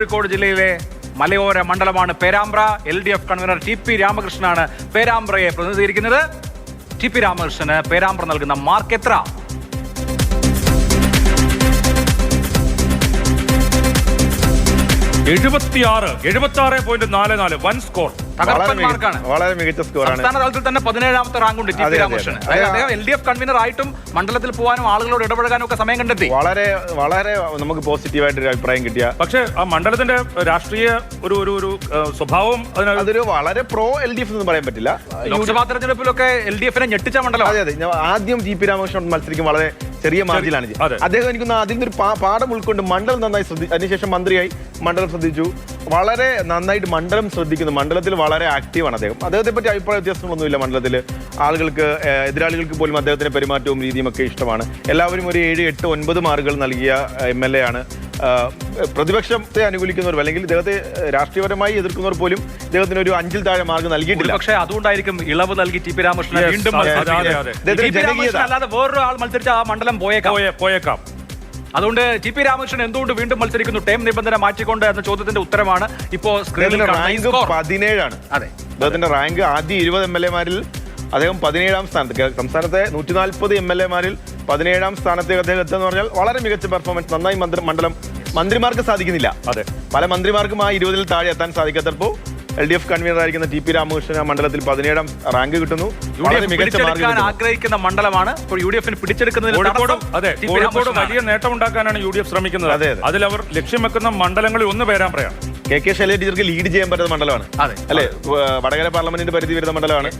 കോഴിക്കോട് ജില്ലയിലെ മലയോര മണ്ഡലമാണ് പേരാമ്പ്ര. LDF കൺവീനർ TP രാമകൃഷ്ണനാണ് പേരാമ്പ്രയെ പ്രതിനിധീകരിക്കുന്നത്. TP രാമകൃഷ്ണന് പേരാമ്പ്ര നൽകുന്ന മാർക്ക് എത്ര? 76.44 വൻ സ്കോർ. തകർപ്പൻ മാർക്കാണ്. വളരെ മികച്ച സ്കോറാണ്. സംസ്ഥാന തലത്തിൽ തന്നെ 17ാമത്തെ റാങ്കുണ്ട് TP രാമകൃഷ്ണന്. അദ്ദേഹം LDF കൺവീനർ ആയിട്ടും മണ്ഡലത്തിൽ പോകാനും ആളുകളോട് ഇടപഴകാനും ഒക്കെ സമയം കണ്ടെത്തി. വളരെ വളരെ നമുക്ക് പോസിറ്റീവായിട്ട് ഒരു അഭിപ്രായം കിട്ടിയ, പക്ഷേ ആ മണ്ഡലത്തിന്റെ രാഷ്ട്രീയ ഒരു സ്വഭാവം അതൊരു വളരെ പ്രോ LDF എന്ന് പറയാൻ പറ്റില്ല. ലോക്സഭാ തെരഞ്ഞെടുപ്പിലൊക്കെ LDF-നെ ഞെട്ടിച്ച മണ്ഡലം. അതെ അതെ, ആദ്യം TP രാമകൃഷ്ണൻ മത്സരിക്കും വളരെ ചെറിയ മാർജിലാണ്. അദ്ദേഹം എനിക്കൊന്ന് അതിൽ നിന്നൊരു പാഠം ഉൾക്കൊണ്ട് മണ്ഡലം നന്നായി അതിനുശേഷം മന്ത്രിയായി മണ്ഡലം ശ്രദ്ധിച്ചു. വളരെ നന്നായിട്ട് മണ്ഡലം ശ്രദ്ധിക്കുന്നു. മണ്ഡലത്തിൽ വളരെ ആക്റ്റീവാണ് അദ്ദേഹം. അദ്ദേഹത്തെ പറ്റി അഭിപ്രായ വ്യത്യാസങ്ങളൊന്നുമില്ല. മണ്ഡലത്തിൽ ആളുകൾക്ക്, എതിരാളികൾക്ക് പോലും അദ്ദേഹത്തിന്റെ പെരുമാറ്റവും രീതിയും ഒക്കെ ഇഷ്ടമാണ്. എല്ലാവരും ഒരു 7, 8, 9 മാർക്കുകൾ നൽകിയ MLA ആണ്. പ്രതിപക്ഷത്തെ അനുകൂലിക്കുന്നവർ അല്ലെങ്കിൽ ഇദ്ദേഹത്തെ രാഷ്ട്രീയപരമായി എതിർക്കുന്നവർ പോലും ഇദ്ദേഹത്തിന് ഒരു 5-ൽ താഴെ മാർക്ക് നൽകിയിട്ടില്ല. പക്ഷേ അതുകൊണ്ടായിരിക്കും ഇളവ് നൽകി TP രാമകൃഷ്ണൻ വീണ്ടും അല്ലാതെ വേറൊരു ആൾ മത്സരിച്ച ആ മണ്ഡലം പോയേക്കാം. അതുകൊണ്ട് TP രാമകൃഷ്ണൻ എന്തുകൊണ്ട് വീണ്ടും മത്സരിക്കുന്നു? ടൈം നിബന്ധന മാറ്റിക്കൊണ്ട് എന്ന ചോദ്യത്തിന്റെ ഉത്തരമാണ് ഇപ്പോ സ്ക്രീനിൽ. റാങ്ക് 17ആണ്. അതെ, അദ്ദേഹത്തിന്റെ റാങ്ക് ആദ്യ 20 MLA-മാരിൽ അദ്ദേഹം 17ാം സ്ഥാനത്ത്. സംസ്ഥാനത്തെ 140 MLA-മാരിൽ 17ാം സ്ഥാനത്തേക്ക് അദ്ദേഹം എത്തുക എന്ന് പറഞ്ഞാൽ വളരെ മികച്ച പെർഫോമൻസ്. നന്നായി മണ്ഡലം മന്ത്രിമാർക്ക് സാധിക്കുന്നില്ല. അതെ, പല മന്ത്രിമാർക്കും ആ 20-ൽ താഴെ എത്താൻ സാധിക്കാത്തപ്പോൾ LDF കൺവീനർ ആയിരിക്കുന്ന TP രാമകൃഷ്ണൻ ആ മണ്ഡലത്തിൽ 17ാം റാങ്ക് കിട്ടുന്നു. ആഗ്രഹിക്കുന്ന മണ്ഡലമാണ്. UDF-ന് പിടിച്ചെടുക്കുന്നതിന് കോഴിക്കോട് വലിയ നേട്ടം ഉണ്ടാക്കാനാണ് UDF ശ്രമിക്കുന്നത്. അതിൽ അവർ ലക്ഷ്യം വെക്കുന്ന മണ്ഡലങ്ങളിൽ ഒന്ന് പേരാമ്പ്രയാണ്. KK ശൈലജ ടീച്ചർക്ക് ലീഡ് ചെയ്യാൻ പറ്റുന്ന മണ്ഡലമാണ്. അല്ലെ, വടകര പാർലമെന്റിന്റെ പരിധി വരുന്ന മണ്ഡലമാണ്.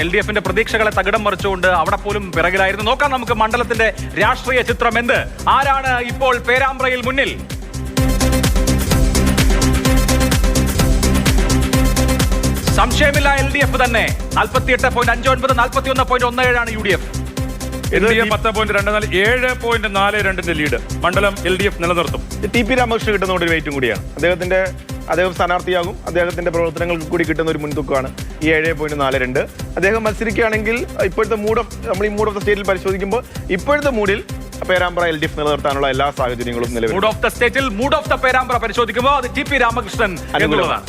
LDF-ന്റെ പ്രതീക്ഷകളെ തകിടം മറിച്ചുകൊണ്ട് അവിടെ പോലും പിറകിലായിരുന്നു. നോക്കാം നമുക്ക് മണ്ഡലത്തിന്റെ രാഷ്ട്രീയ ചിത്രം എന്ത്. ആരാണ് ഇപ്പോൾ പേരാമ്പ്രയിൽ മുന്നിൽ? സംശയമില്ല, LDF തന്നെ. 48.59, 41.17 UDF. 10.24, 7.42 ലീഡ് മണ്ഡലം LDF നിലനിർത്തും. TP രാമകൃഷ്ണൻ കിട്ടുന്ന ഒരു വെയിറ്റും കൂടിയാണ്. അദ്ദേഹം സ്ഥാനാർത്ഥിയാകും. അദ്ദേഹത്തിന്റെ പ്രവർത്തനങ്ങൾക്ക് കൂടി കിട്ടുന്ന ഒരു മുൻതൂക്കമാണ് ഈ 7.42. അദ്ദേഹം മത്സരിക്കുകയാണെങ്കിൽ ഇപ്പോഴത്തെ മൂഡ് ഓഫ് ദ സ്റ്റേറ്റിൽ പരിശോധിക്കുമ്പോൾ ഇപ്പോഴത്തെ മൂഡിൽ പേരാമ്പ്ര LDF നിലനിർത്താനുള്ള എല്ലാ സാഹചര്യങ്ങളും നിലവിൽ. മൂഡ് ഓഫ് ദ സ്റ്റേറ്റിൽ മൂഡ് ഓഫ് ദ പേരാമ്പ്ര പരിശോധിക്കുമ്പോൾ അത് TP രാമകൃഷ്ണൻ എന്നുള്ളതാണ്.